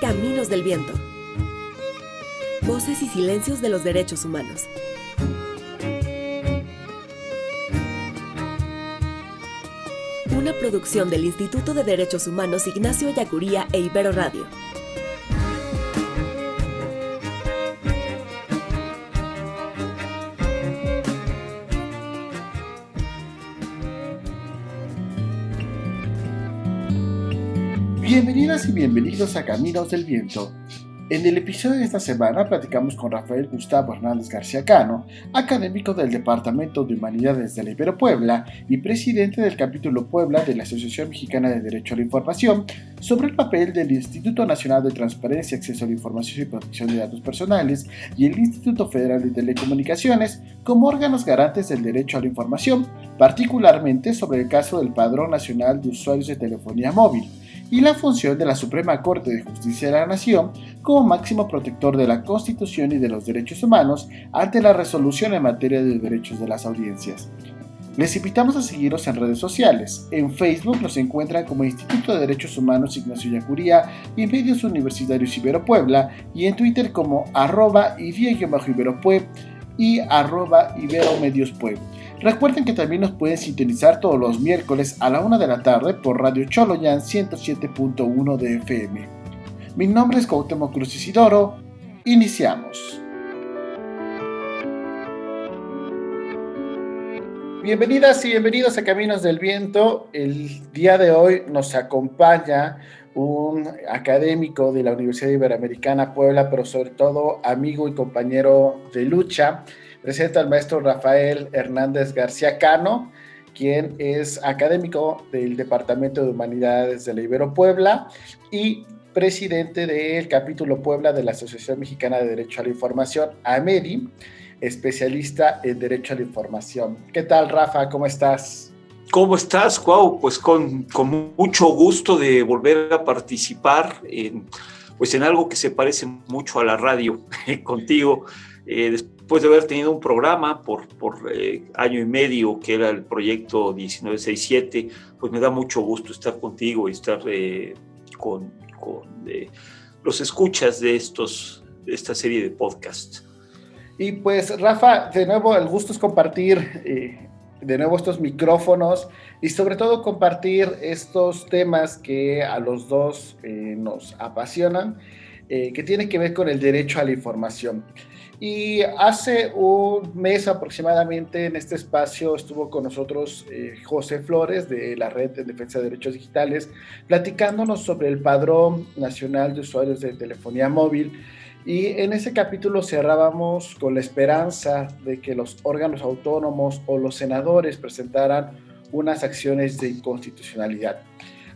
Caminos del Viento. Voces y silencios de los derechos humanos. Una producción del Instituto de Derechos Humanos Ignacio Ellacuría e Ibero Radio. Bienvenidas y bienvenidos a Caminos del Viento. En el episodio de esta semana platicamos con Rafael Gustavo Hernández García Cano, académico del Departamento de Humanidades de la Ibero Puebla y presidente del capítulo Puebla de la Asociación Mexicana de Derecho a la Información, sobre el papel del Instituto Nacional de Transparencia, Acceso a la Información y Protección de Datos Personales y el Instituto Federal de Telecomunicaciones como órganos garantes del derecho a la información, particularmente sobre el caso del Padrón Nacional de Usuarios de Telefonía Móvil, y la función de la Suprema Corte de Justicia de la Nación como máximo protector de la Constitución y de los derechos humanos ante la resolución en materia de derechos de las audiencias. Les invitamos a seguirnos en redes sociales. En Facebook nos encuentran como Instituto de Derechos Humanos Ignacio Ellacuría y Medios Universitarios Ibero Puebla, y en Twitter como @IVIA-IberoPueb y @IberoMediosPueb. Recuerden que también nos pueden sintonizar todos los miércoles a la 1 de la tarde por Radio Choloyan 107.1 de FM. Mi nombre es Cuauhtémoc Cruz Isidoro. Iniciamos. Bienvenidas y bienvenidos a Caminos del Viento. El día de hoy nos acompaña un académico de la Universidad Iberoamericana Puebla, pero sobre todo amigo y compañero de lucha. Presenta al maestro Rafael Hernández García Cano, quien es académico del Departamento de Humanidades de la Ibero Puebla y presidente del capítulo Puebla de la Asociación Mexicana de Derecho a la Información, AMEDI, especialista en Derecho a la Información. ¿Qué tal, Rafa? ¿Cómo estás? ¿Cómo estás, Cuau? Pues con mucho gusto de volver a participar en algo que se parece mucho a la radio contigo. Después de haber tenido un programa por año y medio, que era el proyecto 1967, pues me da mucho gusto estar contigo y estar con los escuchas de esta serie de podcasts. Y pues, Rafa, de nuevo el gusto es compartir de nuevo estos micrófonos y sobre todo compartir estos temas que a los dos nos apasionan, que tienen que ver con el derecho a la información. Y hace un mes aproximadamente en este espacio estuvo con nosotros José Flores de la Red de Defensa de Derechos Digitales, platicándonos sobre el Padrón Nacional de Usuarios de Telefonía Móvil. Y en ese capítulo cerrábamos con la esperanza de que los órganos autónomos o los senadores presentaran unas acciones de inconstitucionalidad.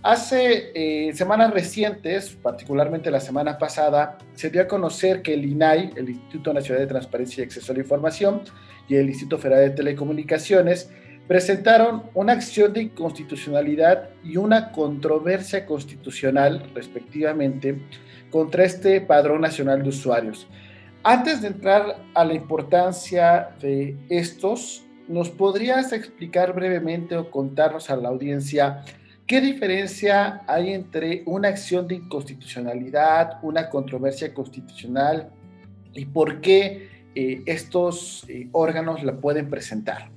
Hace semanas recientes, particularmente la semana pasada, se dio a conocer que el INAI, el Instituto Nacional de Transparencia y Acceso a la Información, y el Instituto Federal de Telecomunicaciones presentaron una acción de inconstitucionalidad y una controversia constitucional, respectivamente, contra este Padrón Nacional de Usuarios. Antes de entrar a la importancia de estos, ¿nos podrías explicar brevemente o contarnos a la audiencia qué diferencia hay entre una acción de inconstitucionalidad, una controversia constitucional y por qué estos órganos la pueden presentar?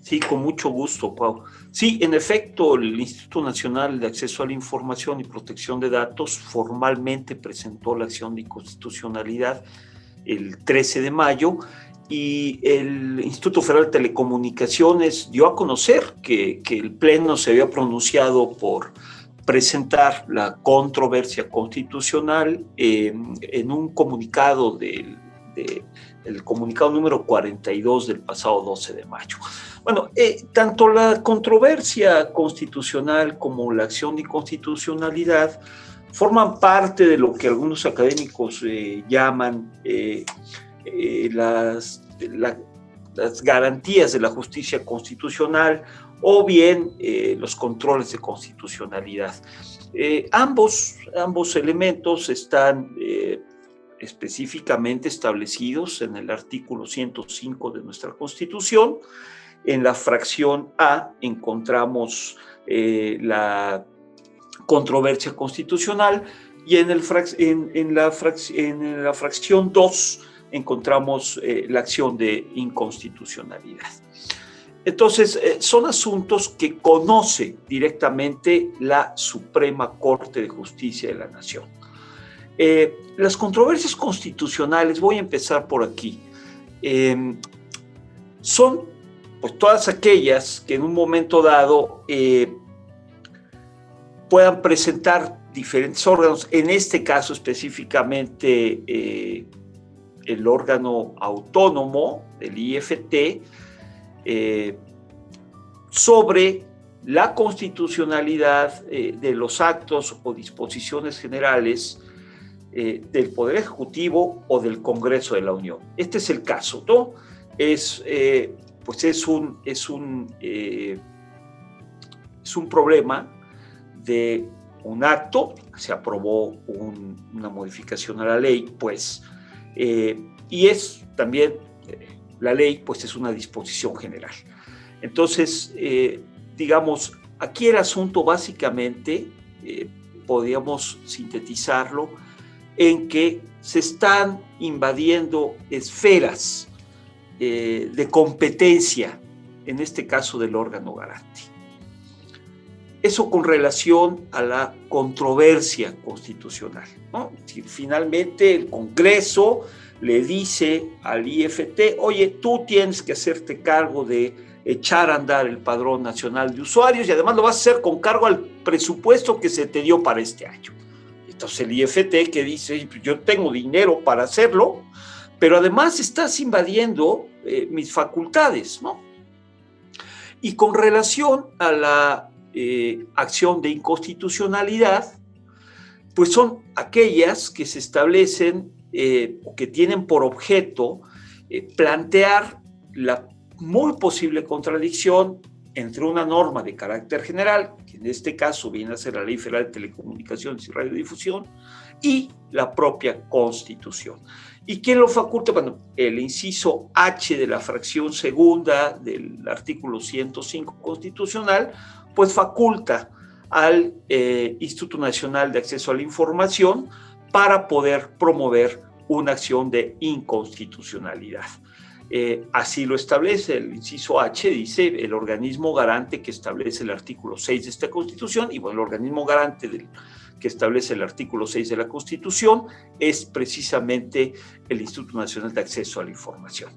Sí, con mucho gusto, Pau. Sí, en efecto, el Instituto Nacional de Acceso a la Información y Protección de Datos formalmente presentó la acción de inconstitucionalidad el 13 de mayo y el Instituto Federal de Telecomunicaciones dio a conocer que el Pleno se había pronunciado por presentar la controversia constitucional en un comunicado el comunicado número 42 del pasado 12 de mayo. Bueno, tanto la controversia constitucional como la acción de inconstitucionalidad forman parte de lo que algunos académicos llaman las garantías de la justicia constitucional o bien los controles de constitucionalidad. Ambos elementos están específicamente establecidos en el artículo 105 de nuestra Constitución. En la fracción A encontramos la controversia constitucional y en la fracción 2 encontramos la acción de inconstitucionalidad. Entonces, son asuntos que conoce directamente la Suprema Corte de Justicia de la Nación. Las controversias constitucionales, voy a empezar por aquí, son pues todas aquellas que en un momento dado puedan presentar diferentes órganos, en este caso específicamente el órgano autónomo del IFT, sobre la constitucionalidad de los actos o disposiciones generales del Poder Ejecutivo o del Congreso de la Unión. Este es el caso, ¿no? Es un problema de un acto, se aprobó una modificación a la ley, pues, y es también, la ley, pues, es una disposición general. Entonces, digamos, aquí el asunto básicamente, podríamos sintetizarlo en que se están invadiendo esferas de competencia, en este caso del órgano garante. Eso con relación a la controversia constitucional, ¿no? Si finalmente el Congreso le dice al IFT, oye, tú tienes que hacerte cargo de echar a andar el Padrón Nacional de Usuarios y además lo vas a hacer con cargo al presupuesto que se te dio para este año. Entonces el IFT que dice, yo tengo dinero para hacerlo, pero además estás invadiendo mis facultades, ¿no? Y con relación a la acción de inconstitucionalidad, pues son aquellas que se establecen o que tienen por objeto plantear la muy posible contradicción entre una norma de carácter general, que en este caso viene a ser la Ley Federal de Telecomunicaciones y Radiodifusión, y la propia Constitución. ¿Y quién lo faculta? Bueno, el inciso H de la fracción segunda del artículo 105 constitucional, pues faculta al Instituto Nacional de Acceso a la Información para poder promover una acción de inconstitucionalidad. Así lo establece el inciso H, dice el organismo garante que establece el artículo 6 de esta Constitución, y bueno, el organismo garante que establece el artículo 6 de la Constitución es precisamente el Instituto Nacional de Acceso a la Información.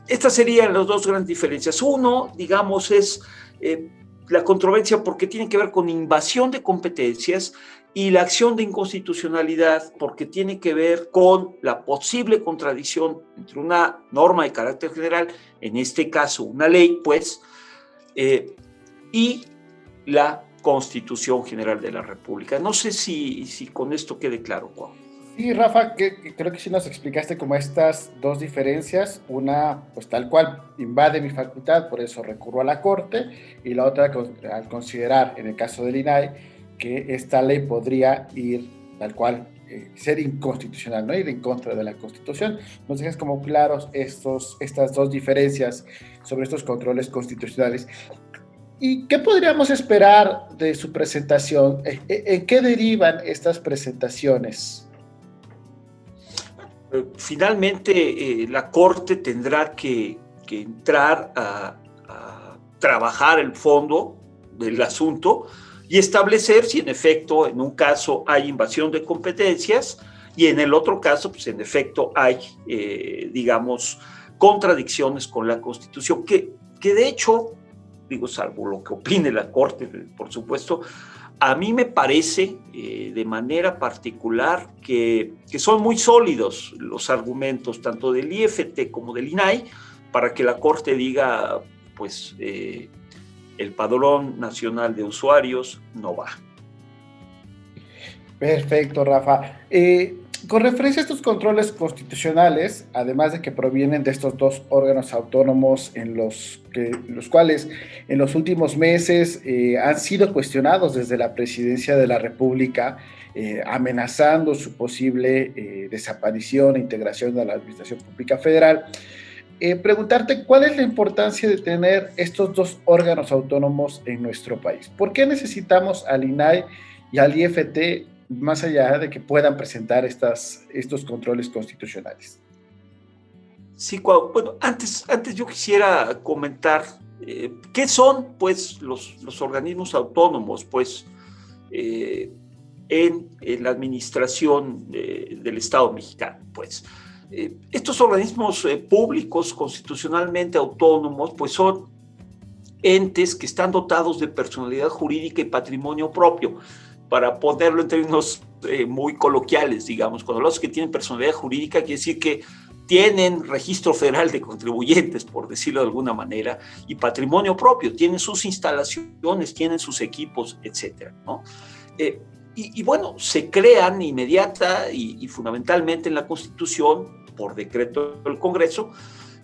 Estas serían las dos grandes diferencias. Uno, digamos, es la controversia porque tiene que ver con invasión de competencias, y la acción de inconstitucionalidad porque tiene que ver con la posible contradicción entre una norma de carácter general, en este caso una ley, pues, y la Constitución General de la República. No sé si con esto quede claro, Juan. Sí, Rafa, creo que sí nos explicaste como estas dos diferencias. Una, pues tal cual, invade mi facultad, por eso recurro a la Corte, y la otra, al considerar, en el caso del INAI, que esta ley podría ir tal cual, ser inconstitucional, ¿no? Ir en contra de la Constitución. Nos dejas como claros estas dos diferencias sobre estos controles constitucionales. ¿Y qué podríamos esperar de su presentación? ¿En qué derivan estas presentaciones? Finalmente, la Corte tendrá que entrar a trabajar el fondo del asunto y establecer si en efecto en un caso hay invasión de competencias y en el otro caso, pues en efecto hay, digamos, contradicciones con la Constitución, que de hecho, digo, salvo lo que opine la Corte, por supuesto, a mí me parece de manera particular que son muy sólidos los argumentos tanto del IFT como del INAI para que la Corte diga, pues, el Padrón Nacional de Usuarios no va. Perfecto, Rafa. Con referencia a estos controles constitucionales, además de que provienen de estos dos órganos autónomos los cuales en los últimos meses han sido cuestionados desde la Presidencia de la República, amenazando su posible desaparición e integración a la Administración Pública Federal. Preguntarte cuál es la importancia de tener estos dos órganos autónomos en nuestro país. ¿Por qué necesitamos al INAI y al IFT más allá de que puedan presentar estos controles constitucionales? Sí, bueno, antes yo quisiera comentar qué son, pues, los organismos autónomos, pues, en la administración del Estado mexicano, pues. Estos organismos públicos constitucionalmente autónomos, pues, son entes que están dotados de personalidad jurídica y patrimonio propio. Para ponerlo en términos muy coloquiales, digamos, cuando hablamos que tienen personalidad jurídica, quiere decir que tienen registro federal de contribuyentes, por decirlo de alguna manera, y patrimonio propio, tienen sus instalaciones, tienen sus equipos, etcétera, ¿no? Y bueno, se crean inmediata y fundamentalmente en la Constitución, por decreto del Congreso,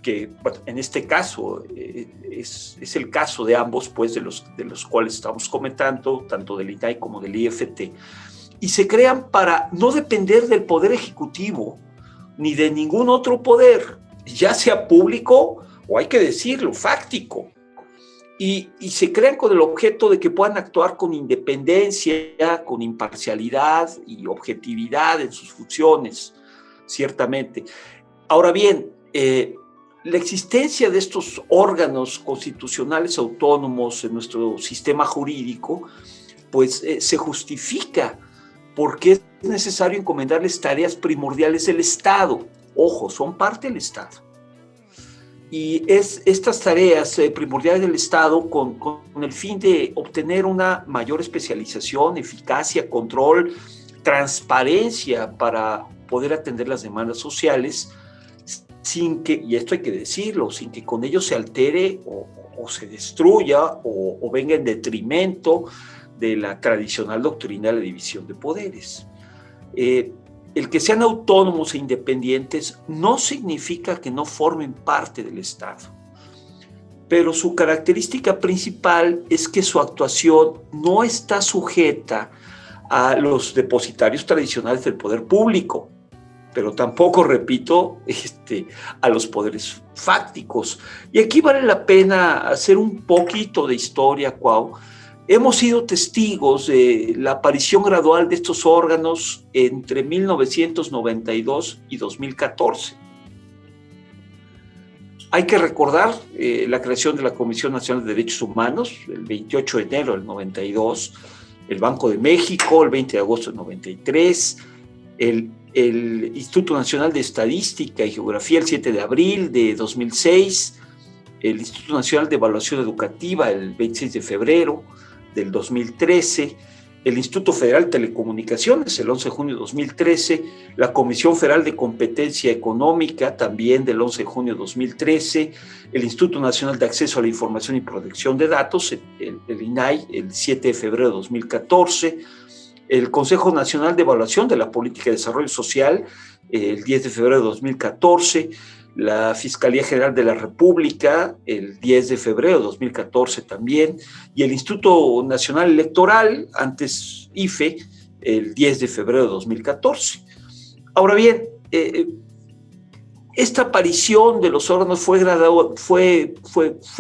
que bueno, en este caso es el caso de ambos, pues, de los cuales estamos comentando, tanto del INAI como del IFT, y se crean para no depender del Poder Ejecutivo ni de ningún otro poder, ya sea público o, hay que decirlo, fáctico. Y se crean con el objeto de que puedan actuar con independencia, con imparcialidad y objetividad en sus funciones, ciertamente. Ahora bien, la existencia de estos órganos constitucionales autónomos en nuestro sistema jurídico, pues se justifica porque es necesario encomendarles tareas primordiales del Estado. Ojo, son parte del Estado. Y estas tareas primordiales del Estado con el fin de obtener una mayor especialización, eficacia, control, transparencia para poder atender las demandas sociales, sin que, y esto hay que decirlo, sin que con ello se altere o se destruya o venga en detrimento de la tradicional doctrina de la división de poderes. El que sean autónomos e independientes no significa que no formen parte del Estado, pero su característica principal es que su actuación no está sujeta a los depositarios tradicionales del poder público, pero tampoco, repito, a los poderes fácticos. Y aquí vale la pena hacer un poquito de historia, Cuau. Hemos sido testigos de la aparición gradual de estos órganos entre 1992 y 2014. Hay que recordar la creación de la Comisión Nacional de Derechos Humanos el 28 de enero del 92, el Banco de México el 20 de agosto del 93, el Instituto Nacional de Estadística y Geografía el 7 de abril de 2006, el Instituto Nacional de Evaluación Educativa el 26 de febrero del 2013, el Instituto Federal de Telecomunicaciones el 11 de junio de 2013, la Comisión Federal de Competencia Económica también del 11 de junio de 2013, el Instituto Nacional de Acceso a la Información y Protección de Datos, el INAI, el 7 de febrero de 2014, el Consejo Nacional de Evaluación de la Política de Desarrollo Social, el 10 de febrero de 2014, la Fiscalía General de la República, el 10 de febrero de 2014 también, y el Instituto Nacional Electoral, antes IFE, el 10 de febrero de 2014. Ahora bien, esta aparición de los órganos fue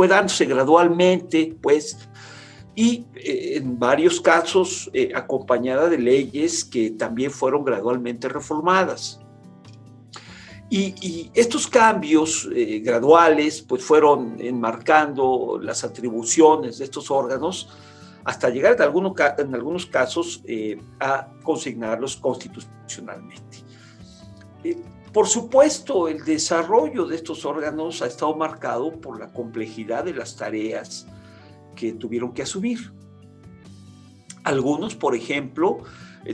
dándose gradualmente, pues, y en varios casos acompañada de leyes que también fueron gradualmente reformadas. Y estos cambios graduales pues fueron enmarcando las atribuciones de estos órganos hasta llegar en algunos casos a consignarlos constitucionalmente. Por supuesto, el desarrollo de estos órganos ha estado marcado por la complejidad de las tareas que tuvieron que asumir. Algunos, por ejemplo,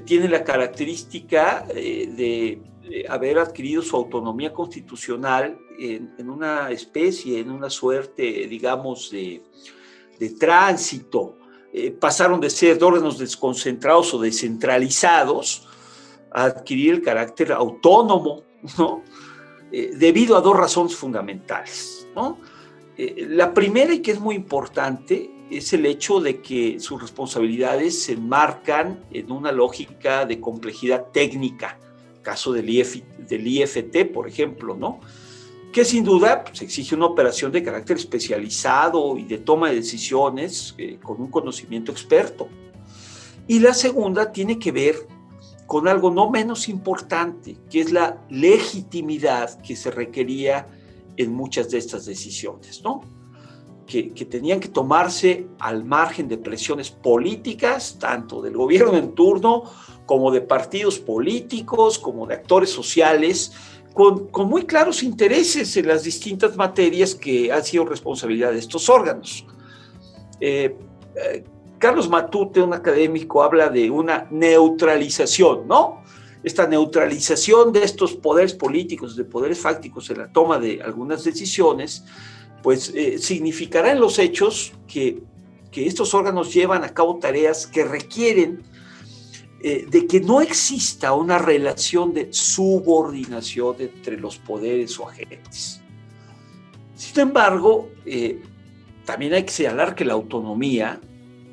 tienen la característica de haber adquirido su autonomía constitucional en una especie, en una suerte, digamos, de tránsito. Pasaron de ser órganos desconcentrados o descentralizados a adquirir el carácter autónomo, ¿no? Debido a dos razones fundamentales, ¿no? La primera, y que es muy importante, es el hecho de que sus responsabilidades se enmarcan en una lógica de complejidad técnica, caso del IFT, por ejemplo, ¿no? Que sin duda pues, exige una operación de carácter especializado y de toma de decisiones con un conocimiento experto. Y la segunda tiene que ver con algo no menos importante, que es la legitimidad que se requería en muchas de estas decisiones, ¿no? Que tenían que tomarse al margen de presiones políticas, tanto del gobierno en turno, como de partidos políticos, como de actores sociales, con muy claros intereses en las distintas materias que han sido responsabilidad de estos órganos. Carlos Matute, un académico, habla de una neutralización, ¿no? Esta neutralización de estos poderes políticos, de poderes fácticos en la toma de algunas decisiones, pues significará en los hechos que estos órganos llevan a cabo tareas que requieren de que no exista una relación de subordinación entre los poderes o agentes. Sin embargo, también hay que señalar que la autonomía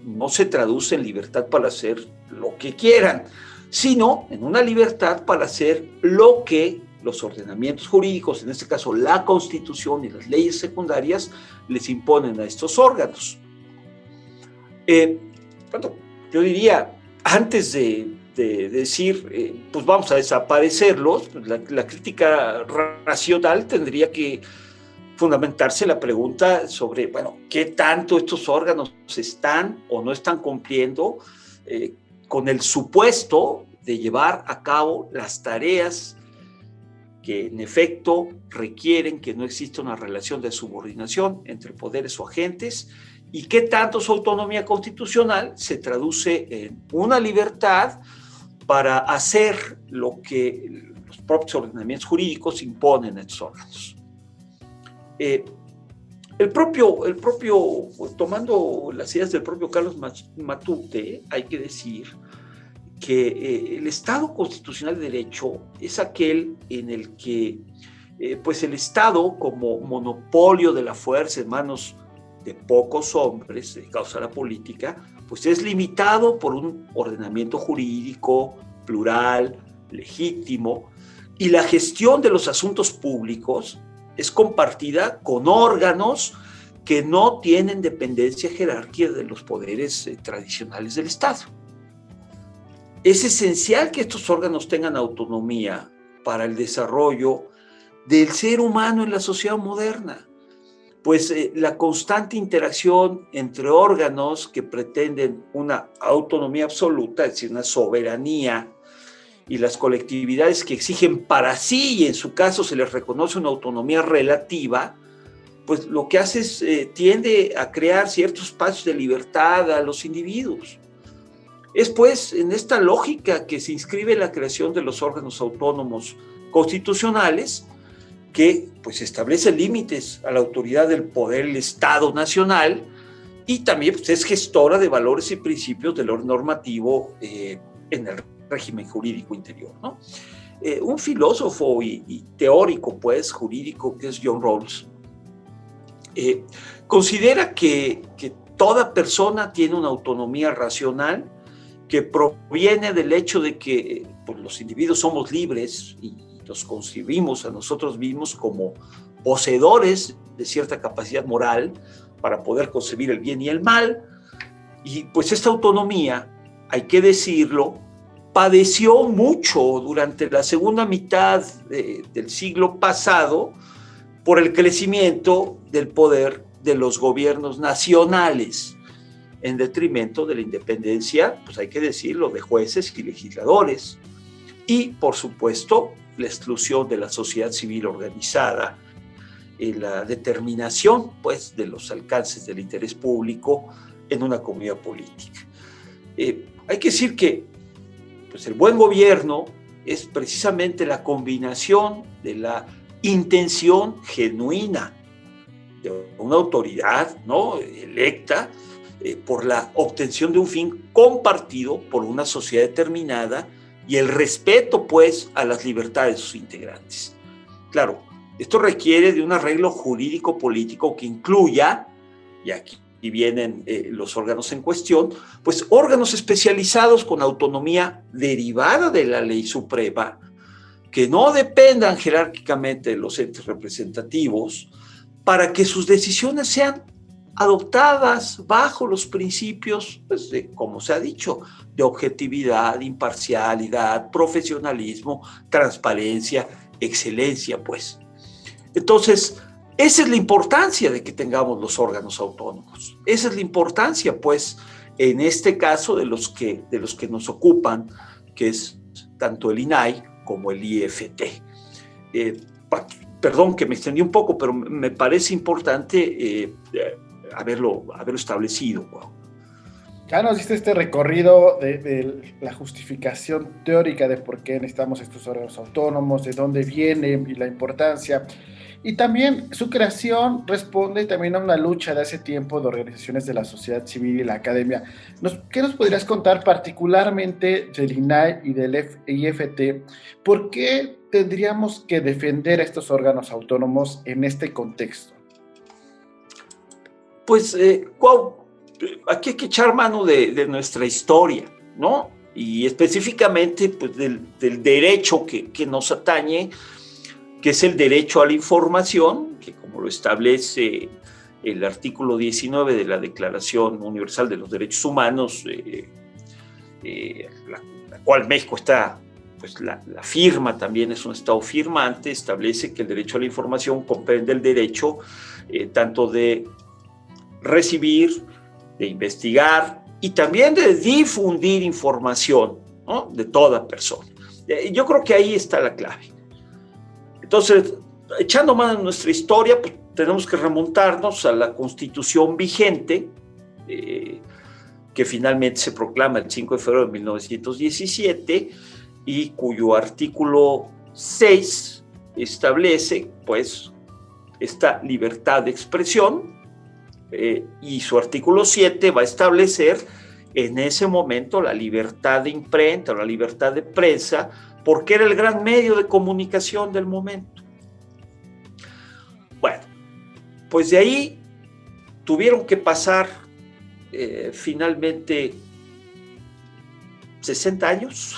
no se traduce en libertad para hacer lo que quieran, sino en una libertad para hacer lo que los ordenamientos jurídicos, en este caso la Constitución y las leyes secundarias, les imponen a estos órganos. Bueno, yo diría, antes de decir, pues vamos a desaparecerlos, pues la crítica racional tendría que fundamentarse en la pregunta sobre, bueno, ¿qué tanto estos órganos están o no están cumpliendo con el supuesto de llevar a cabo las tareas que en efecto requieren que no exista una relación de subordinación entre poderes o agentes, y qué tanto su autonomía constitucional se traduce en una libertad para hacer lo que los propios ordenamientos jurídicos imponen a estos órganos. El propio, tomando las ideas del propio Carlos Matute, hay que decir que el Estado constitucional de derecho es aquel en el que pues el Estado, como monopolio de la fuerza en manos de pocos hombres dedicados a la política, pues es limitado por un ordenamiento jurídico plural, legítimo, y la gestión de los asuntos públicos es compartida con órganos que no tienen dependencia jerárquica de los poderes tradicionales del Estado. Es esencial que estos órganos tengan autonomía para el desarrollo del ser humano en la sociedad moderna, pues la constante interacción entre órganos que pretenden una autonomía absoluta, es decir, una soberanía, y las colectividades que exigen para sí, y en su caso se les reconoce una autonomía relativa, pues lo que hace es tiende a crear ciertos espacios de libertad a los individuos. Es pues en esta lógica que se inscribe la creación de los órganos autónomos constitucionales, que pues establece límites a la autoridad del poder del Estado nacional, y también pues, es gestora de valores y principios del orden normativo en el régimen jurídico interior, ¿no? Un filósofo y teórico pues jurídico, que es John Rawls, considera que toda persona tiene una autonomía racional que proviene del hecho de que pues, los individuos somos libres y nos concebimos a nosotros mismos como poseedores de cierta capacidad moral para poder concebir el bien y el mal, y pues esta autonomía, hay que decirlo, padeció mucho durante la segunda mitad del siglo pasado por el crecimiento del poder de los gobiernos nacionales, en detrimento de la independencia, pues hay que decirlo, de jueces y legisladores, y por supuesto la exclusión de la sociedad civil organizada, la determinación pues de los alcances del interés público en una comunidad política. Hay que decir que pues el buen gobierno es precisamente la combinación de la intención genuina de una autoridad, ¿no?, electa por la obtención de un fin compartido por una sociedad determinada, y el respeto pues a las libertades de sus integrantes. Claro, Esto requiere de un arreglo jurídico-político que incluya, y aquí vienen los órganos en cuestión, pues órganos especializados con autonomía derivada de la ley suprema, que no dependan jerárquicamente de los entes representativos, para que sus decisiones sean adoptadas bajo los principios, pues, de, como se ha dicho, de objetividad, imparcialidad, profesionalismo, transparencia, excelencia, pues. Entonces, esa es la importancia de que tengamos los órganos autónomos. Esa es la importancia, pues, en este caso de los que nos ocupan, que es tanto el INAI como el IFT. Perdón que me extendí un poco, pero me parece importante haberlo establecido. Ya nos diste este recorrido de la justificación teórica de por qué necesitamos estos órganos autónomos, de dónde vienen y la importancia. Y también su creación responde también a una lucha de hace tiempo de organizaciones de la sociedad civil y la academia. ¿Qué nos podrías contar particularmente del INAI y del IFT? ¿Por qué tendríamos que defender a estos órganos autónomos en este contexto? Pues, aquí hay que echar mano de nuestra historia, ¿no? Y específicamente pues, del derecho que nos atañe, que es el derecho a la información, que como lo establece el artículo 19 de la Declaración Universal de los Derechos Humanos, la cual México está, pues la firma también es un estado firmante, establece que el derecho a la información comprende el derecho tanto de recibir, de investigar y también de difundir información, ¿no? De toda persona. Yo creo que ahí está la clave. Entonces, echando mano en nuestra historia, pues, tenemos que remontarnos a la Constitución vigente, que finalmente se proclama el 5 de febrero de 1917 y cuyo artículo 6 establece, pues, esta libertad de expresión, y su artículo 7 va a establecer en ese momento la libertad de imprenta, la libertad de prensa, porque era el gran medio de comunicación del momento. Bueno, pues de ahí tuvieron que pasar finalmente 60 años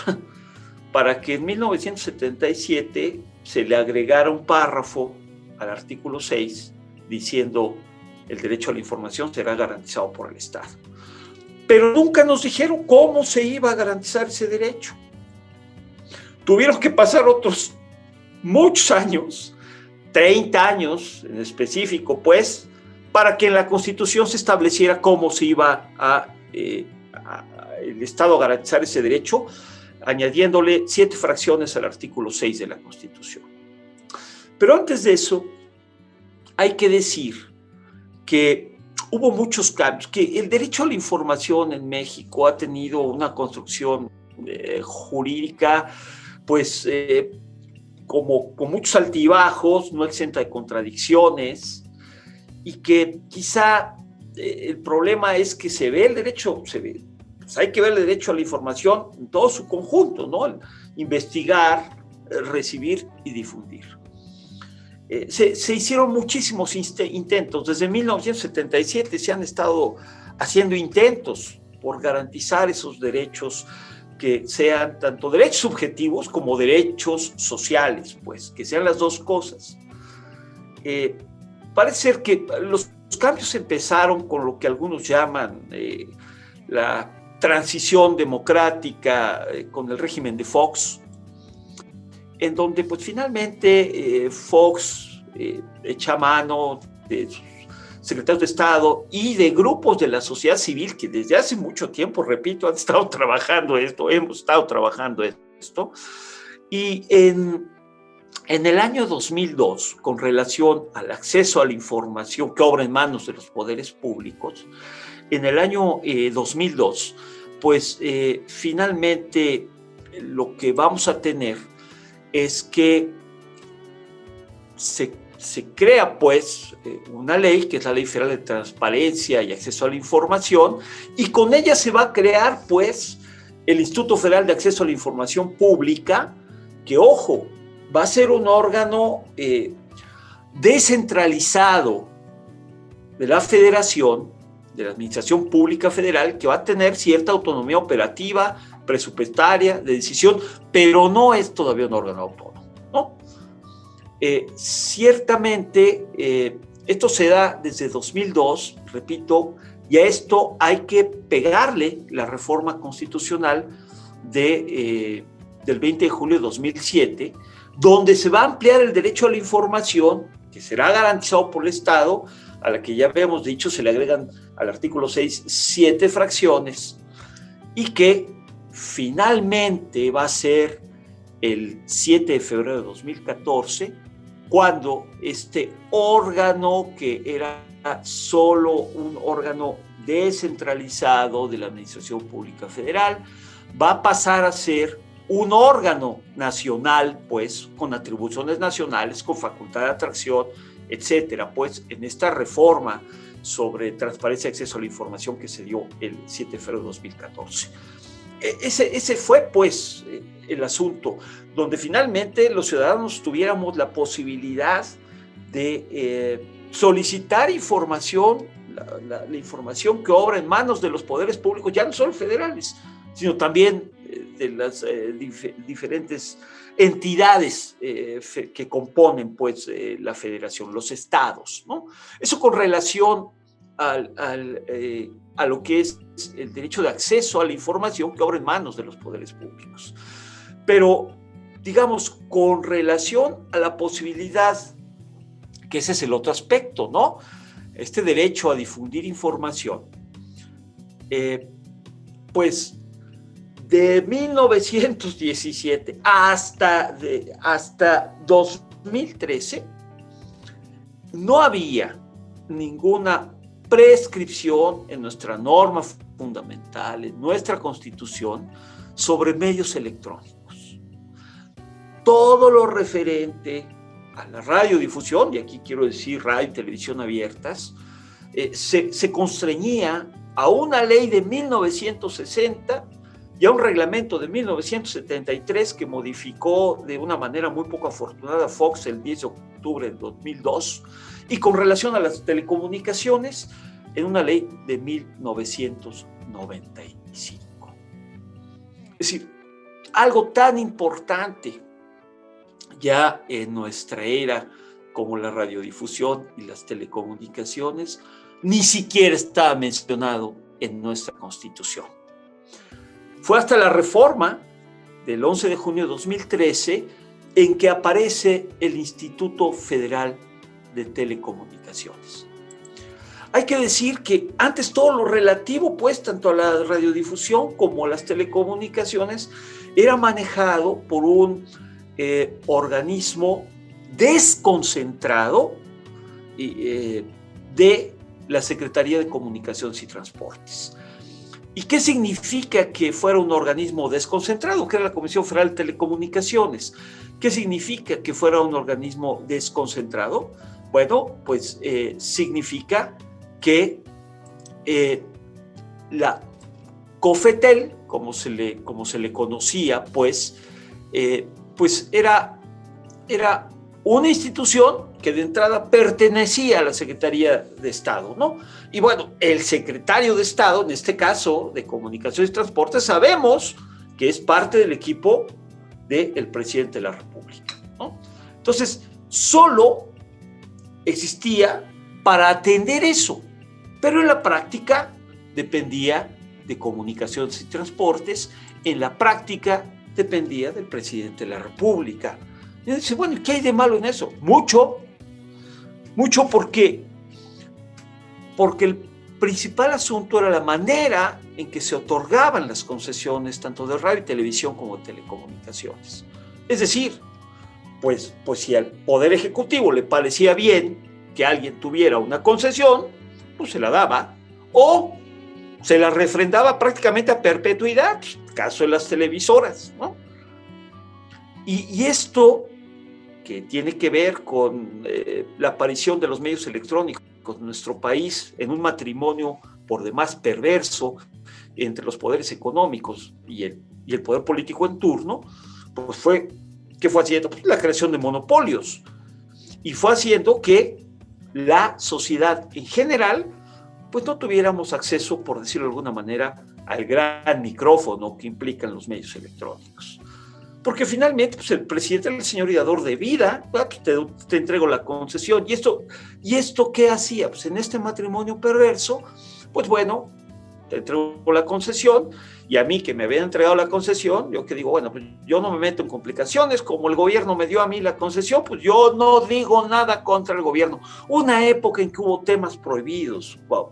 para que en 1977 se le agregara un párrafo al artículo 6 diciendo el derecho a la información será garantizado por el Estado. Pero nunca nos dijeron cómo se iba a garantizar ese derecho. Tuvieron que pasar otros muchos años, 30 años en específico, pues, para que en la Constitución se estableciera cómo se iba el Estado a garantizar ese derecho, añadiéndole 7 fracciones al artículo 6 de la Constitución. Pero antes de eso, hay que decir que hubo muchos cambios, que el derecho a la información en México ha tenido una construcción jurídica, pues, como con muchos altibajos, no exenta de contradicciones, y que quizá el problema es que se ve el derecho, pues hay que ver el derecho a la información en todo su conjunto, ¿no? El investigar, recibir y difundir. Se hicieron muchísimos intentos. Desde 1977 se han estado haciendo intentos por garantizar esos derechos que sean tanto derechos subjetivos como derechos sociales, pues, que sean las dos cosas. Parece ser que los cambios empezaron con lo que algunos llaman la transición democrática con el régimen de Fox, en donde pues finalmente Fox echa mano de sus secretarios de Estado y de grupos de la sociedad civil que desde hace mucho tiempo, repito, hemos estado trabajando esto, y en el año 2002, con relación al acceso a la información que obra en manos de los poderes públicos, en el año 2002, pues finalmente lo que vamos a tener es que se crea pues una ley, que es la Ley Federal de Transparencia y Acceso a la Información, y con ella se va a crear pues el Instituto Federal de Acceso a la Información Pública, que, ojo, va a ser un órgano descentralizado de la federación, de la administración pública federal, que va a tener cierta autonomía operativa, presupuestaria, de decisión, pero no es todavía un órgano autónomo, ¿no? Ciertamente, esto se da desde 2002, repito, y a esto hay que pegarle la reforma constitucional del 20 de julio de 2007, donde se va a ampliar el derecho a la información, que será garantizado por el Estado, a la que ya habíamos dicho, se le agregan al artículo 6 7 fracciones, y que finalmente va a ser el 7 de febrero de 2014, cuando este órgano, que era solo un órgano descentralizado de la Administración Pública Federal, va a pasar a ser un órgano nacional, pues, con atribuciones nacionales, con facultad de atracción, etcétera, pues, en esta reforma sobre transparencia y acceso a la información que se dio el 7 de febrero de 2014. Ese fue, pues, el asunto, donde finalmente los ciudadanos tuviéramos la posibilidad de solicitar información, la información que obra en manos de los poderes públicos, ya no solo federales, sino también de las diferentes entidades que componen, pues, la federación, los estados, ¿no? Eso con relación a lo que es el derecho de acceso a la información que obra en manos de los poderes públicos. Pero, digamos, con relación a la posibilidad, que ese es el otro aspecto, ¿no? Este derecho a difundir información, pues, de 1917 hasta 2013, no había ninguna prescripción en nuestra norma fundamental, en nuestra Constitución, sobre medios electrónicos. Todo lo referente a la radiodifusión, y aquí quiero decir radio y televisión abiertas, se constreñía a una ley de 1960 y a un reglamento de 1973 que modificó de una manera muy poco afortunada Fox el 10 de octubre del 2002, y con relación a las telecomunicaciones, en una ley de 1995. Es decir, algo tan importante ya en nuestra era como la radiodifusión y las telecomunicaciones, ni siquiera estaba mencionado en nuestra Constitución. Fue hasta la reforma del 11 de junio de 2013 en que aparece el Instituto Federal de Telecomunicaciones. Hay que decir que antes todo lo relativo, pues, tanto a la radiodifusión como a las telecomunicaciones, era manejado por un organismo desconcentrado de la Secretaría de Comunicaciones y Transportes. ¿Y qué significa que fuera un organismo desconcentrado, que era la Comisión Federal de Telecomunicaciones? ¿Qué significa que fuera un organismo desconcentrado? Bueno, pues significa que la COFETEL, como se le conocía, pues era una institución que de entrada pertenecía a la Secretaría de Estado, ¿no? Y bueno, el secretario de Estado, en este caso de Comunicaciones y Transportes, sabemos que es parte del equipo del presidente de la República, ¿no? Entonces, solo existía para atender eso, pero en la práctica dependía de Comunicaciones y Transportes, en la práctica dependía del presidente de la República. Y dice, bueno, ¿qué hay de malo en eso? Mucho porque el principal asunto era la manera en que se otorgaban las concesiones tanto de radio y televisión como de telecomunicaciones. Es decir, pues si al Poder Ejecutivo le parecía bien que alguien tuviera una concesión, pues se la daba, o se la refrendaba prácticamente a perpetuidad, caso de las televisoras, ¿no? Y esto, que tiene que ver con la aparición de los medios electrónicos en nuestro país, en un matrimonio por demás perverso entre los poderes económicos y el poder político en turno, pues fue haciendo? Pues la creación de monopolios. y fue haciendo que la sociedad en general pues no tuviéramos acceso, por decirlo de alguna manera, al gran micrófono que implican los medios electrónicos. Porque finalmente pues el presidente era el señor y dador de vida, te entrego la concesión. ¿Y esto qué hacía? Pues en este matrimonio perverso, pues bueno, te entrego la concesión, y a mí que me habían entregado la concesión, yo que digo, bueno, pues yo no me meto en complicaciones, como el gobierno me dio a mí la concesión, pues yo no digo nada contra el gobierno. Una época en que hubo temas prohibidos, wow,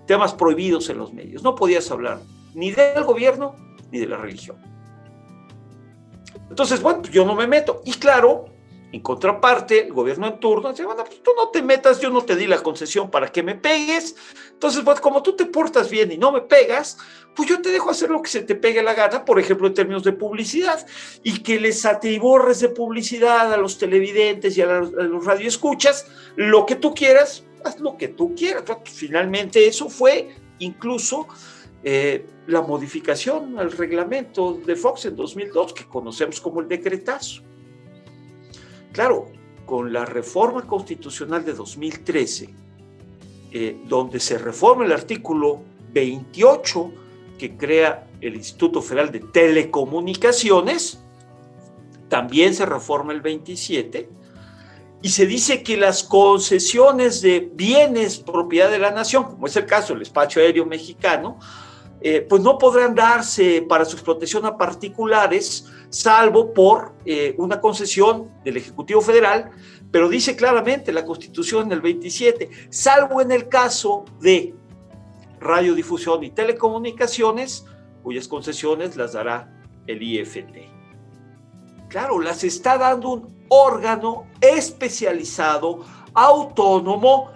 temas prohibidos en los medios, no podías hablar ni del gobierno ni de la religión. Entonces, bueno, pues yo no me meto, y claro, en contraparte, el gobierno en turno dice, bueno, pues tú no te metas, yo no te di la concesión para que me pegues, entonces, pues como tú te portas bien y no me pegas, pues yo te dejo hacer lo que se te pegue la gana, por ejemplo, en términos de publicidad, y que les atiborres de publicidad a los televidentes y a los radioescuchas, lo que tú quieras, haz lo que tú quieras. Finalmente eso fue incluso la modificación al reglamento de Fox en 2002, que conocemos como el decretazo. Claro, con la reforma constitucional de 2013, donde se reforma el artículo 28, que crea el Instituto Federal de Telecomunicaciones, también se reforma el 27, y se dice que las concesiones de bienes propiedad de la nación, como es el caso del espacio aéreo mexicano, pues no podrán darse para su explotación a particulares, salvo por una concesión del Ejecutivo Federal, pero dice claramente la Constitución en el 27, salvo en el caso de radiodifusión y telecomunicaciones, cuyas concesiones las dará el IFT. Claro, las está dando un órgano especializado, autónomo,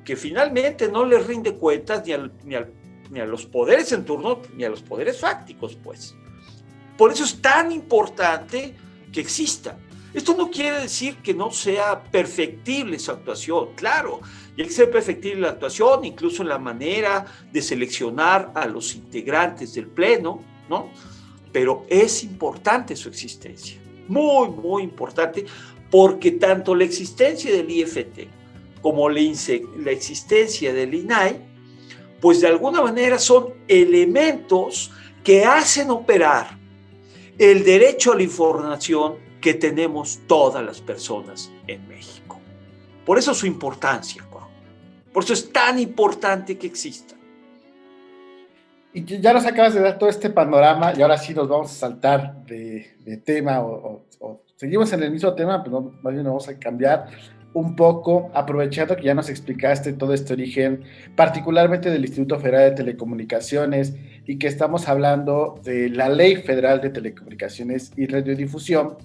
que finalmente no le rinde cuentas ni a los poderes en turno, ni a los poderes fácticos, pues. Por eso es tan importante que exista. Esto no quiere decir que no sea perfectible su actuación, claro, y hay que ser perfectible la actuación, incluso en la manera de seleccionar a los integrantes del Pleno, ¿no? Pero es importante su existencia, muy, muy importante, porque tanto la existencia del IFT como la existencia del INAI, pues de alguna manera son elementos que hacen operar el derecho a la información que tenemos todas las personas en México. Por eso su importancia, por eso es tan importante que exista. Y ya nos acabas de dar todo este panorama, y ahora sí nos vamos a saltar de tema, o seguimos en el mismo tema, pero no, más bien vamos a cambiar un poco, aprovechando que ya nos explicaste todo este origen, particularmente del Instituto Federal de Telecomunicaciones, y que estamos hablando de la Ley Federal de Telecomunicaciones y Radiodifusión.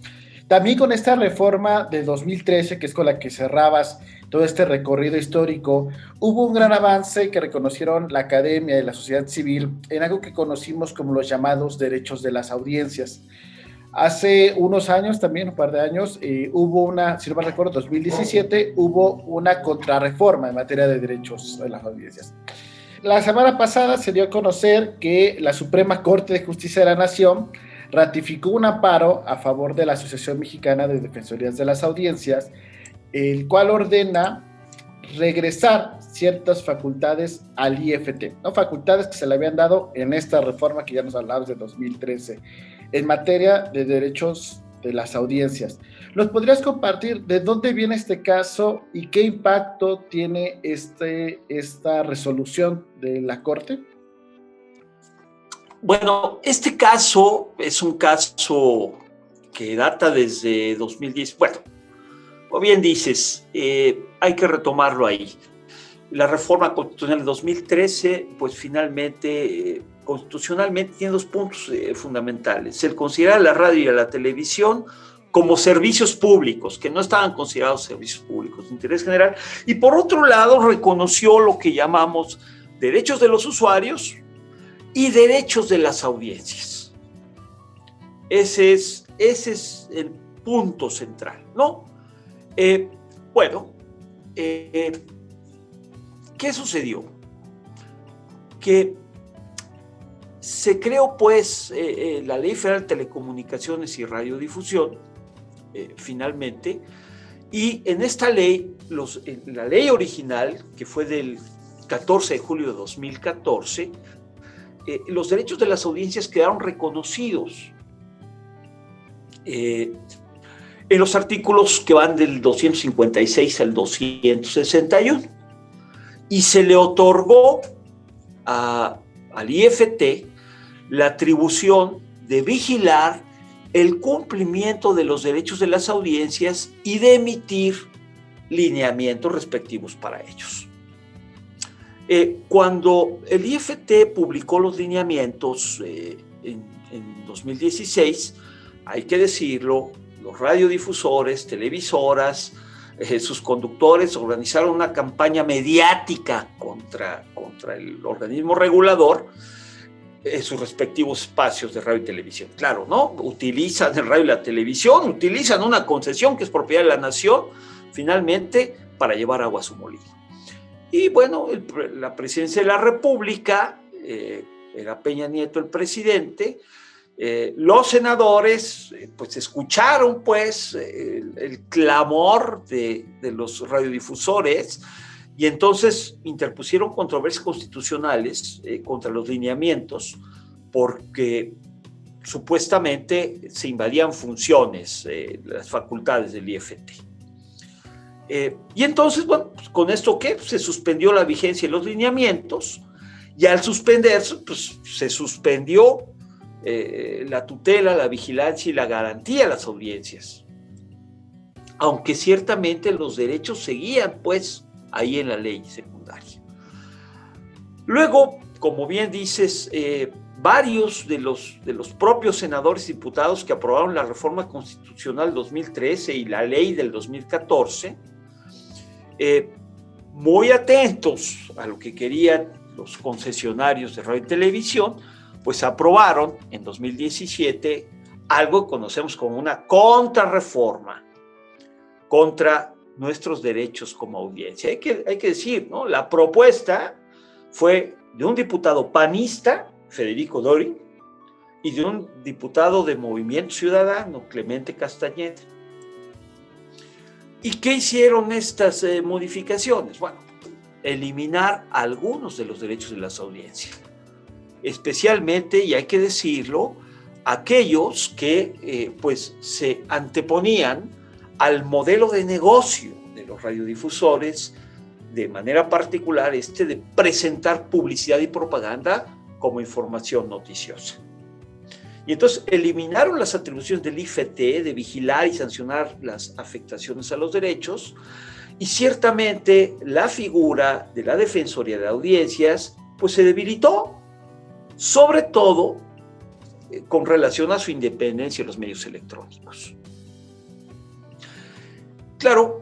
También con esta reforma de 2013, que es con la que cerrabas todo este recorrido histórico, hubo un gran avance que reconocieron la academia y la sociedad civil en algo que conocimos como los llamados derechos de las audiencias. Hace unos años, también un par de años, hubo una, si no me recuerdo, 2017, hubo una contrarreforma en materia de derechos de las audiencias. La semana pasada se dio a conocer que la Suprema Corte de Justicia de la Nación ratificó un amparo a favor de la Asociación Mexicana de Defensorías de las Audiencias, el cual ordena regresar ciertas facultades al IFT, ¿no? Facultades que se le habían dado en esta reforma que ya nos hablamos de 2013, en materia de derechos de las audiencias. ¿Nos podrías compartir de dónde viene este caso y qué impacto tiene esta resolución de la Corte? Bueno, este caso es un caso que data desde 2010. Bueno, como bien dices, hay que retomarlo ahí. La reforma constitucional de 2013, pues finalmente, constitucionalmente tiene dos puntos fundamentales. El considerar a la radio y a la televisión como servicios públicos, que no estaban considerados servicios públicos de interés general, y por otro lado reconoció lo que llamamos derechos de los usuarios y derechos de las audiencias. Ese es el punto central, ¿no? ¿Qué sucedió? Que se creó, pues, la Ley Federal de Telecomunicaciones y Radiodifusión, finalmente, Y en esta ley, la ley original, que fue del 14 de julio de 2014, los derechos de las audiencias quedaron reconocidos en los artículos que van del 256 al 261, y se le otorgó al IFT la atribución de vigilar el cumplimiento de los derechos de las audiencias y de emitir lineamientos respectivos para ellos. Cuando el IFT publicó los lineamientos en 2016, hay que decirlo, los radiodifusores, televisoras, sus conductores organizaron una campaña mediática contra el organismo regulador en sus respectivos espacios de radio y televisión. Claro, ¿no? Utilizan el radio y la televisión, utilizan una concesión que es propiedad de la nación, finalmente, para llevar agua a su molino. Y bueno, la presidencia de la República, era Peña Nieto el presidente, los senadores pues escucharon pues el clamor de los radiodifusores, y entonces interpusieron controversias constitucionales contra los lineamientos, porque supuestamente se invadían funciones, las facultades del IFT. Y entonces, bueno, pues, ¿con esto qué? Se suspendió la vigencia de los lineamientos, y al suspenderse, pues se suspendió la tutela, la vigilancia y la garantía de las audiencias. Aunque ciertamente los derechos seguían, pues, ahí en la ley secundaria. Luego, como bien dices, varios de los propios senadores y diputados que aprobaron la reforma constitucional 2013 y la ley del 2014, muy atentos a lo que querían los concesionarios de radio y televisión, pues aprobaron en 2017 algo que conocemos como una contrarreforma contra nuestros derechos como audiencia. Hay que decir, ¿no? La propuesta fue de un diputado panista, Federico Dorin, y de un diputado de Movimiento Ciudadano, Clemente Castañeda. ¿Y qué hicieron estas modificaciones? Bueno, eliminar algunos de los derechos de las audiencias, especialmente, y hay que decirlo, aquellos que pues se anteponían al modelo de negocio de los radiodifusores, de manera particular de presentar publicidad y propaganda como información noticiosa. Y entonces eliminaron las atribuciones del IFT de vigilar y sancionar las afectaciones a los derechos, y ciertamente la figura de la Defensoría de Audiencias pues se debilitó, sobre todo con relación a su independencia en los medios electrónicos. Claro,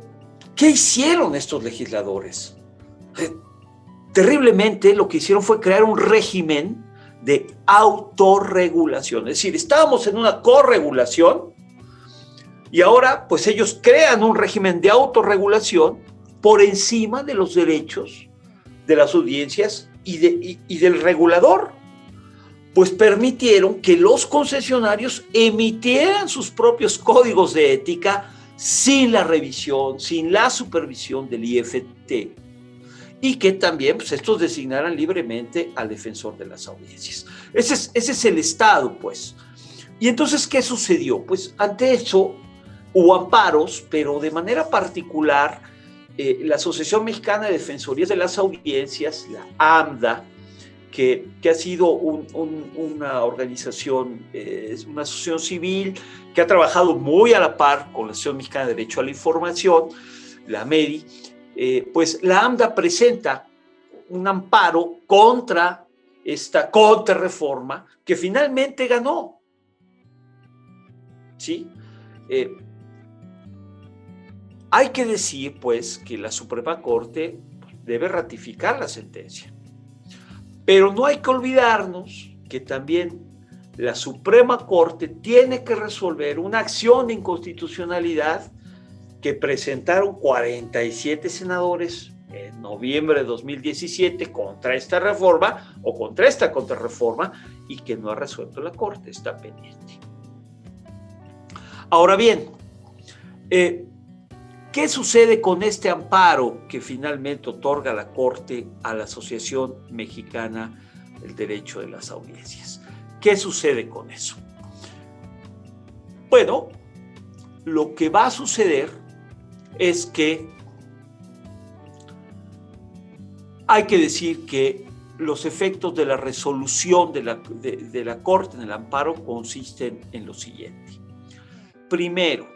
¿qué hicieron estos legisladores? Terriblemente lo que hicieron fue crear un régimen de autorregulación. Es decir, estábamos en una corregulación y ahora pues ellos crean un régimen de autorregulación por encima de los derechos de las audiencias y del regulador. Pues permitieron que los concesionarios emitieran sus propios códigos de ética sin la revisión, sin la supervisión del IFT, y que también pues, estos designaran libremente al defensor de las audiencias. Ese es el Estado, pues. Y entonces, ¿qué sucedió? Pues ante eso hubo amparos, pero de manera particular, la Asociación Mexicana de Defensorías de las Audiencias, la AMDA, que ha sido una organización, es una asociación civil que ha trabajado muy a la par con la Asociación Mexicana de Derecho a la Información, la AMEDI, pues la AMDA presenta un amparo contra esta contrarreforma que finalmente ganó. ¿Sí? Hay que decir, pues, que la Suprema Corte debe ratificar la sentencia. Pero no hay que olvidarnos que también la Suprema Corte tiene que resolver una acción de inconstitucionalidad que presentaron 47 senadores en noviembre de 2017 contra esta reforma o contra esta contrarreforma y que no ha resuelto la Corte, está pendiente. Ahora bien, ¿Qué sucede con este amparo que finalmente otorga la Corte a la Asociación Mexicana del Derecho de las Audiencias? ¿Qué sucede con eso? Bueno, lo que va a suceder es que hay que decir que los efectos de la resolución de la Corte en el amparo consisten en lo siguiente. Primero,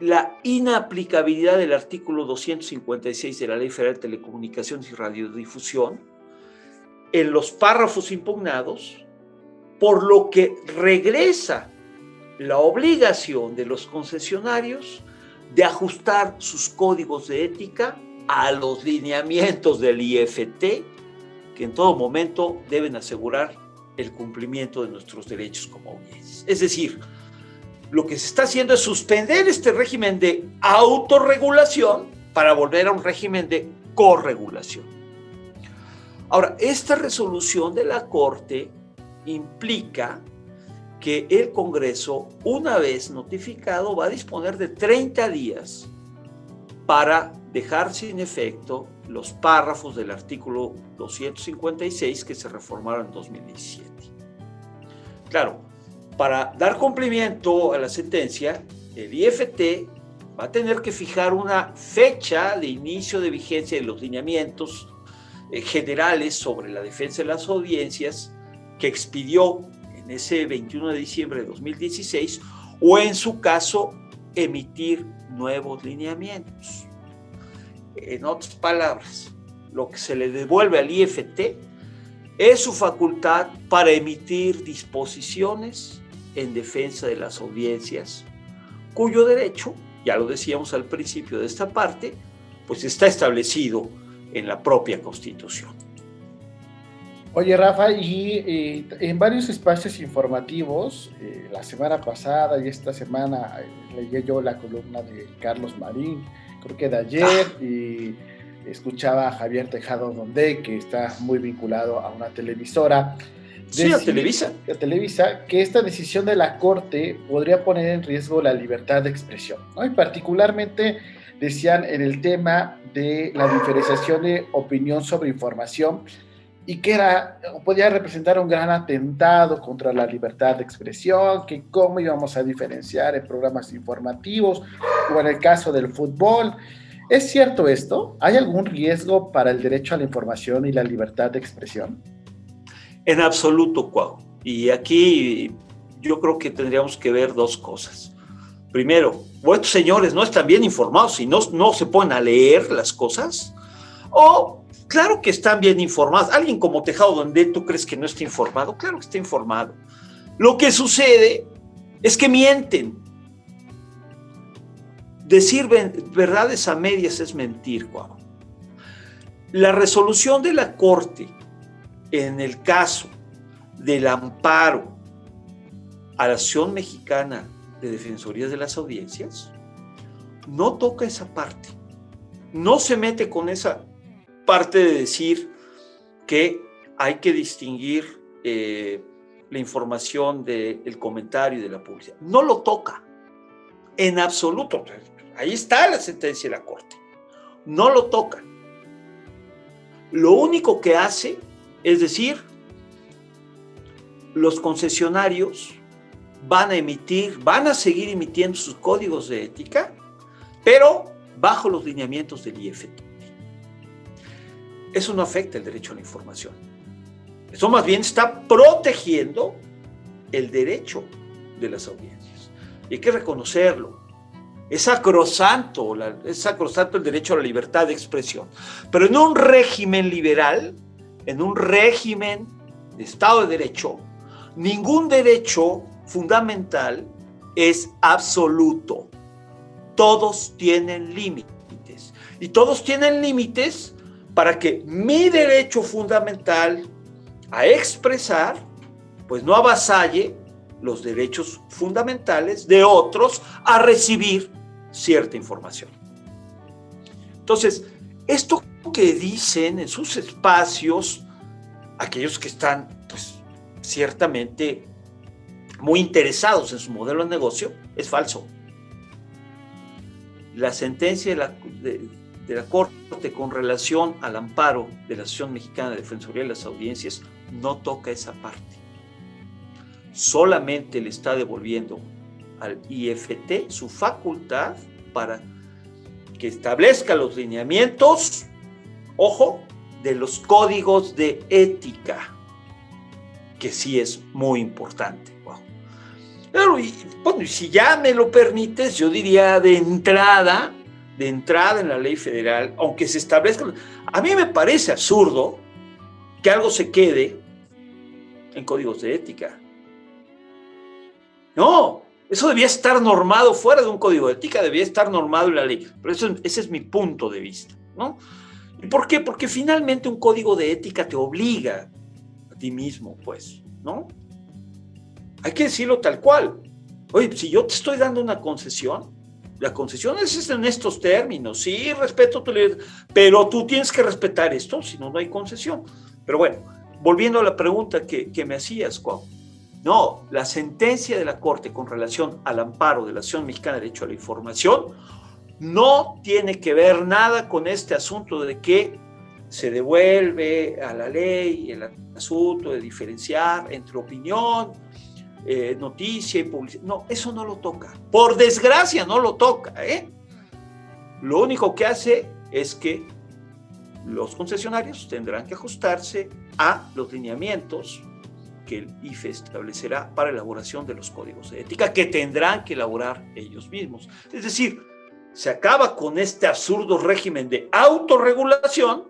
la inaplicabilidad del artículo 256 de la Ley Federal de Telecomunicaciones y Radiodifusión en los párrafos impugnados, por lo que regresa la obligación de los concesionarios de ajustar sus códigos de ética a los lineamientos del IFT, que en todo momento deben asegurar el cumplimiento de nuestros derechos como audiencias. Es decir, lo que se está haciendo es suspender este régimen de autorregulación para volver a un régimen de corregulación. Ahora, esta resolución de la Corte implica que el Congreso, una vez notificado, va a disponer de 30 días para dejar sin efecto los párrafos del artículo 256 que se reformaron en 2017. Claro, para dar cumplimiento a la sentencia, el IFT va a tener que fijar una fecha de inicio de vigencia de los lineamientos generales sobre la defensa de las audiencias que expidió en ese 21 de diciembre de 2016, o en su caso, emitir nuevos lineamientos. En otras palabras, lo que se le devuelve al IFT es su facultad para emitir disposiciones en defensa de las audiencias, cuyo derecho, ya lo decíamos al principio de esta parte, pues está establecido en la propia Constitución. Oye, Rafa, y en varios espacios informativos, la semana pasada y esta semana leí yo la columna de Carlos Marín, creo que de ayer, y escuchaba a Javier Tejado Donde, que está muy vinculado a una televisora. Sí, a Televisa. A Televisa, que esta decisión de la Corte podría poner en riesgo la libertad de expresión, ¿no? Y particularmente decían en el tema de la diferenciación de opinión sobre información, y que podía representar un gran atentado contra la libertad de expresión, que cómo íbamos a diferenciar en programas informativos o en el caso del fútbol. ¿Es cierto esto? ¿Hay algún riesgo para el derecho a la información y la libertad de expresión? En absoluto, Cuau. Y aquí yo creo que tendríamos que ver dos cosas. Primero, estos señores no están bien informados y no se ponen a leer las cosas, o claro que están bien informados. Alguien como Tejado Donde, ¿tú crees que no está informado? Claro que está informado. Lo que sucede es que mienten. Decir verdades a medias es mentir, Juan. La resolución de la Corte en el caso del amparo a la Asociación Mexicana de Defensorías de las Audiencias no toca esa parte. No se mete con esa parte de decir que hay que distinguir la información del comentario y de la publicidad. No lo toca, en absoluto. Ahí está la sentencia de la Corte. No lo toca. Lo único que hace es decir, los concesionarios van a seguir emitiendo sus códigos de ética, pero bajo los lineamientos del IFT. Eso no afecta el derecho a la información. Eso más bien está protegiendo el derecho de las audiencias. Y hay que reconocerlo. Es sacrosanto el derecho a la libertad de expresión. Pero en un régimen liberal, en un régimen de Estado de Derecho, ningún derecho fundamental es absoluto. Todos tienen límites. Y todos tienen límites para que mi derecho fundamental a expresar, pues no avasalle los derechos fundamentales de otros a recibir cierta información. Entonces, esto que dicen en sus espacios aquellos que están, pues, ciertamente muy interesados en su modelo de negocio, es falso. la sentencia de la Corte con relación al amparo de la Asociación Mexicana de Defensoría de las Audiencias no toca esa parte. Solamente le está devolviendo al IFT su facultad para que establezca los lineamientos, ojo, de los códigos de ética, que sí es muy importante. Wow. Pero, bueno, si ya me lo permites, yo diría de entrada en la ley federal, aunque se establezca, a mí me parece absurdo que algo se quede en códigos de ética. No, eso debía estar normado fuera de un código de ética, debía estar normado en la ley. Pero ese es mi punto de vista, ¿no? ¿Y por qué? Porque finalmente un código de ética te obliga a ti mismo, pues, ¿no? Hay que decirlo tal cual. Oye, si yo te estoy dando una concesión, la concesión es en estos términos, sí, respeto tu libertad, pero tú tienes que respetar esto, si no, no hay concesión. Pero bueno, volviendo a la pregunta que me hacías, Cuau. No, la sentencia de la Corte con relación al amparo de la Asociación Mexicana de Derecho a la Información no tiene que ver nada con este asunto de que se devuelve a la ley el asunto de diferenciar entre opinión, noticia y publicidad. No, eso no lo toca. Por desgracia no lo toca, ¿eh? Lo único que hace es que los concesionarios tendrán que ajustarse a los lineamientos que el IFE establecerá para elaboración de los códigos de ética que tendrán que elaborar ellos mismos. Es decir, se acaba con este absurdo régimen de autorregulación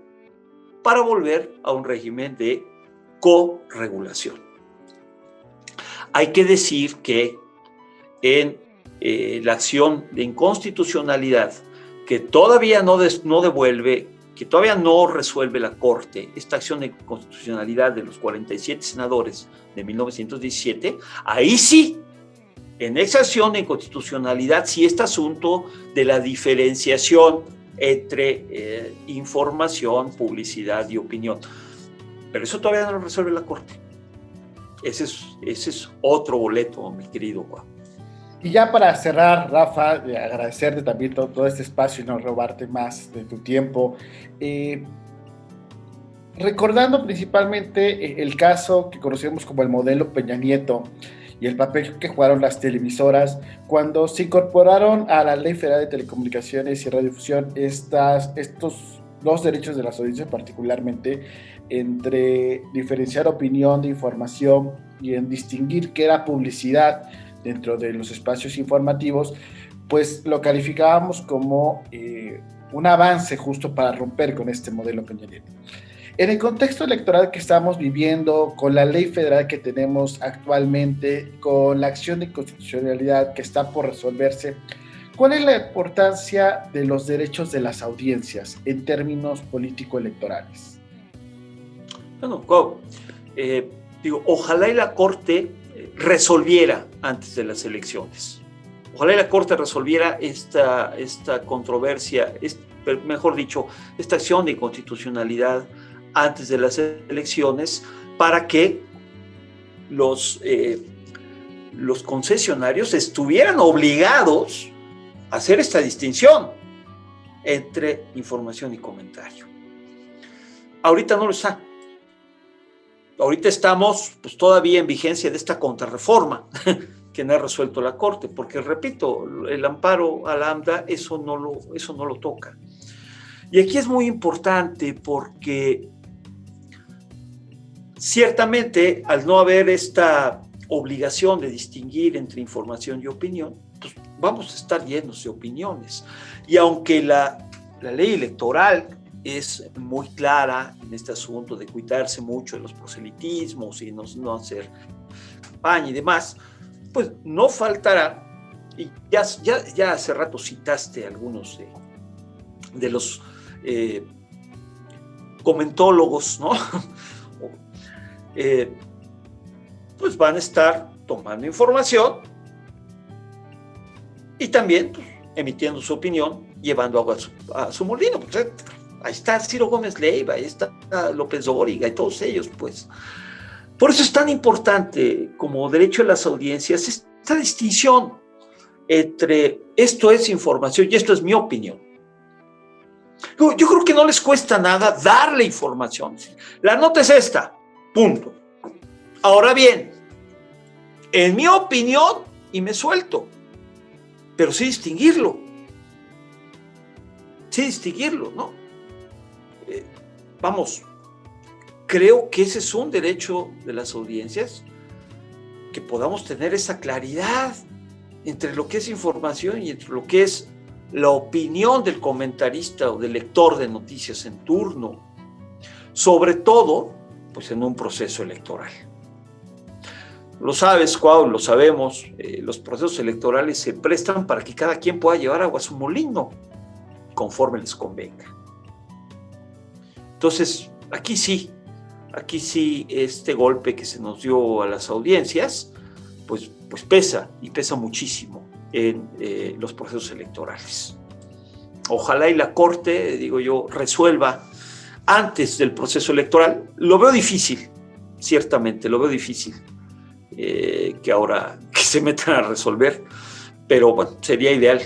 para volver a un régimen de corregulación. Hay que decir que en la acción de inconstitucionalidad que todavía no devuelve, que todavía no resuelve la Corte, esta acción de inconstitucionalidad de los 47 senadores de 1917, ahí sí, en esa acción de inconstitucionalidad, sí este asunto de la diferenciación entre información, publicidad y opinión. Pero eso todavía no lo resuelve la Corte. Ese es otro boleto, mi querido Juan. Y ya para cerrar, Rafa, agradecerte también todo este espacio y no robarte más de tu tiempo. Recordando principalmente el caso que conocemos como el modelo Peña Nieto y el papel que jugaron las televisoras cuando se incorporaron a la Ley Federal de Telecomunicaciones y Radiodifusión estos dos derechos de las audiencias, particularmente entre diferenciar opinión de información y en distinguir qué era publicidad dentro de los espacios informativos, pues lo calificábamos como un avance justo para romper con este modelo Peña Nieto. En el contexto electoral que estamos viviendo, con la ley federal que tenemos actualmente, con la acción de inconstitucionalidad que está por resolverse, ¿cuál es la importancia de los derechos de las audiencias en términos político-electorales? Bueno, ojalá y la Corte resolviera antes de las elecciones. Ojalá y la Corte resolviera esta controversia, mejor dicho, esta acción de inconstitucionalidad antes de las elecciones para que los concesionarios estuvieran obligados a hacer esta distinción entre información y comentario. Ahorita no lo está. Ahorita estamos pues, todavía en vigencia de esta contrarreforma que no ha resuelto la Corte, porque repito, el amparo a la AMDA eso no lo toca. Y aquí es muy importante porque ciertamente al no haber esta obligación de distinguir entre información y opinión, pues vamos a estar llenos de opiniones. Y aunque la ley electoral es muy clara en este asunto de cuidarse mucho de los proselitismos y no hacer campaña y demás, pues no faltará, y ya hace rato citaste algunos de los comentólogos, ¿no? Pues van a estar tomando información y también pues, emitiendo su opinión, llevando agua a su molino. Pues, ahí está Ciro Gómez Leiva, ahí está López Dóriga y todos ellos, pues. Por eso es tan importante como derecho a las audiencias esta distinción entre esto es información y esto es mi opinión. Yo creo que no les cuesta nada darle información. La nota es esta, punto. Ahora bien, en mi opinión, y me suelto, pero sí distinguirlo. Sí distinguirlo, ¿no? Vamos, creo que ese es un derecho de las audiencias, que podamos tener esa claridad entre lo que es información y entre lo que es la opinión del comentarista o del lector de noticias en turno, sobre todo, pues en un proceso electoral. Lo sabes, Cuau, lo sabemos, los procesos electorales se prestan para que cada quien pueda llevar agua a su molino, conforme les convenga. Entonces, aquí sí, este golpe que se nos dio a las audiencias, pues pesa, y pesa muchísimo en los procesos electorales. Ojalá y la Corte, digo yo, resuelva antes del proceso electoral. Lo veo difícil, ciertamente, lo veo difícil que ahora que se metan a resolver, pero bueno, sería ideal,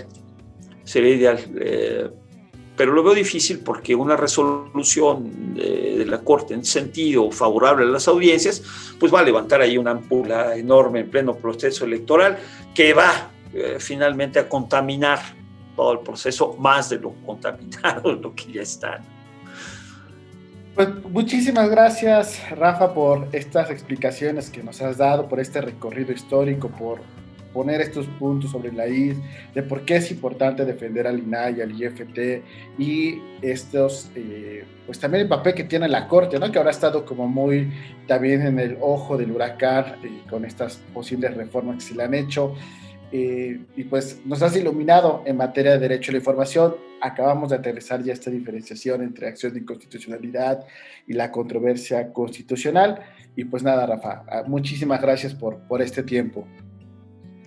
pero lo veo difícil porque una resolución de la Corte en sentido favorable a las audiencias, pues va a levantar ahí una ámpula enorme en pleno proceso electoral que va finalmente a contaminar todo el proceso, más de lo contaminado, de lo que ya está. Pues muchísimas gracias, Rafa, por estas explicaciones que nos has dado, por este recorrido histórico, por poner estos puntos sobre la I, de por qué es importante defender al INAI, al IFT y estos, pues también el papel que tiene la Corte, ¿no? Que ahora ha estado como muy también en el ojo del huracán con estas posibles reformas que se le han hecho. Y pues nos has iluminado en materia de derecho a la información. Acabamos de aterrizar ya esta diferenciación entre acción de inconstitucionalidad y la controversia constitucional. Y pues nada, Rafa, muchísimas gracias por este tiempo.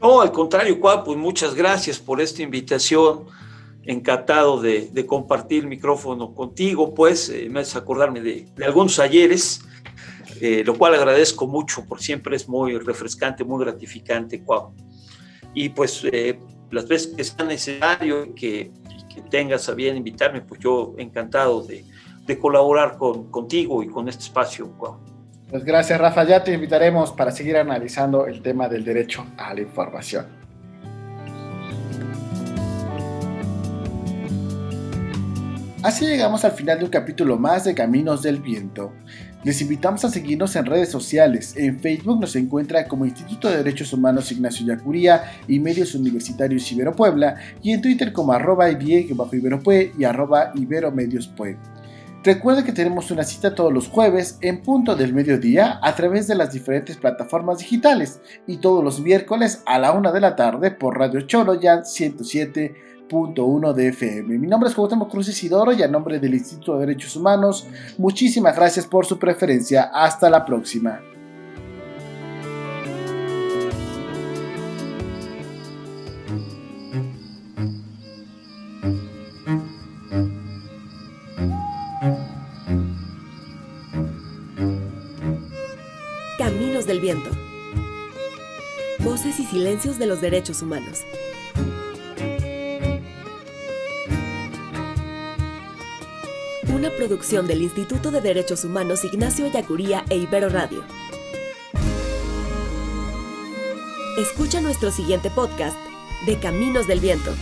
No, al contrario, Cuau, pues muchas gracias por esta invitación. Encantado de compartir el micrófono contigo, pues me hace acordarme de algunos ayeres, lo cual agradezco mucho, por siempre es muy refrescante, muy gratificante, Cuau. Y pues las veces que sea necesario y que tengas a bien invitarme, pues yo encantado de colaborar contigo y con este espacio, Cuau. Pues gracias, Rafa. Ya te invitaremos para seguir analizando el tema del derecho a la información. Así llegamos al final de un capítulo más de Caminos del Viento. Les invitamos a seguirnos en redes sociales. En Facebook nos encuentra como Instituto de Derechos Humanos Ignacio Ellacuría y Medios Universitarios Ibero Puebla, y en Twitter como @ibie_iberopue y @iberomediospue. Recuerda que tenemos una cita todos los jueves en punto del mediodía a través de las diferentes plataformas digitales y todos los miércoles a la 1 de la tarde por Radio Choroyan 107.1 de FM. Mi nombre es Cuauhtémoc Cruz Isidoro y a nombre del Instituto de Derechos Humanos, muchísimas gracias por su preferencia. Hasta la próxima. Caminos del Viento. Voces y silencios de los derechos humanos. Una producción del Instituto de Derechos Humanos Ignacio Ellacuría e Ibero Radio. Escucha nuestro siguiente podcast de Caminos del Viento.